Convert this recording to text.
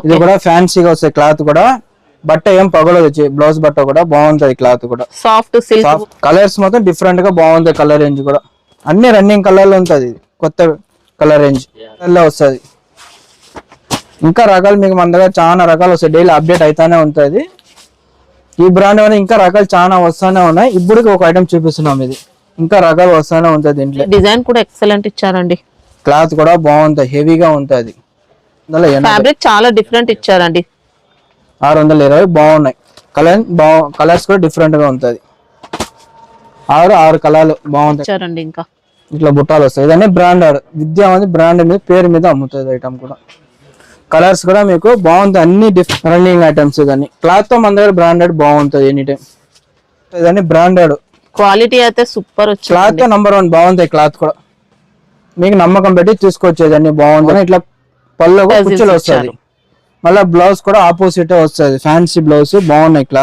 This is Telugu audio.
ఇది కూడా ఫ్యాన్సీగా వస్తాయి క్లాత్ కూడా, బట్ట ఏం పగలదు, బ్లౌజ్ బట్ట కూడా బాగుంటది, క్లాత్ కూడా సాఫ్ట్ సిల్క్. కలర్స్ మొత్తం డిఫరెంట్ గా బాగుంటాయి, కలర్ రేంజ్ కూడా అన్ని రన్నింగ్ కలర్ లో ఉంటది, కొత్త కలర్ రేంజ్ లో వస్తుంది. ఇంకా రకాలు మీకు మన దగ్గర చాలా రకాలు వస్తాయి, డైలీ అప్డేట్ అవుతానే ఉంటది. ఈ బ్రాండ్ అనేది ఇంకా రకాలు చాలా వస్తానే ఉన్నాయి. ఇప్పుడు ఒక ఐటమ్ చూపిస్తున్నాం, ఇది ఇంకా రకాలు వస్తానే ఉంటది. దీంట్లో డిజైన్ కూడా ఎక్సలెంట్ ఇచ్చారండి, క్లాత్ కూడా బాగుంటది, హెవీగా ఉంటది. ఫ్యాబ్రిక్ చాలా డిఫరెంట్ ఇచ్చారండి. 620 బాగున్నాయి. కలర్స్ కూడా డిఫరెంట్ గా ఉంటది. 6 కలర్లు బాగుంటాయి. ఇచ్చారండి. ఇంకా ఇట్లా బుట్టాలు వస్తాయి. ఇదన్నీ బ్రాండెడ్, విద్య అనేది బ్రాండ్ మీద పేరు మీద అమ్ముతుంది ఐటమ్ కూడా. కలర్స్ కూడా మీకు బాగుంటాయి, అన్ని రన్నింగ్ ఐటమ్స్. ఇదన్నీ క్లాత్ తో మన దగ్గర బ్రాండెడ్ బాగుంటది ఎనీ టైం. ఇదన్నీ బ్రాండెడ్ క్వాలిటీ అయితే సూపర్ వచ్చింది. క్లాత్ తో నంబర్ 1 బాగుంటాయి. క్లాత్ కూడా మీకు నమ్మకం పెట్టి తీసుకోవచ్చేది, అన్ని బాగుంటాయి. ఇట్లా పళ్ళు కుచ్చులు వస్తుంది, మళ్ళీ బ్లౌజ్ కూడా ఆపోజిట్ వస్తుంది, ఫ్యాన్సీ బ్లౌజ్ బాగున్నాయి క్లాత్.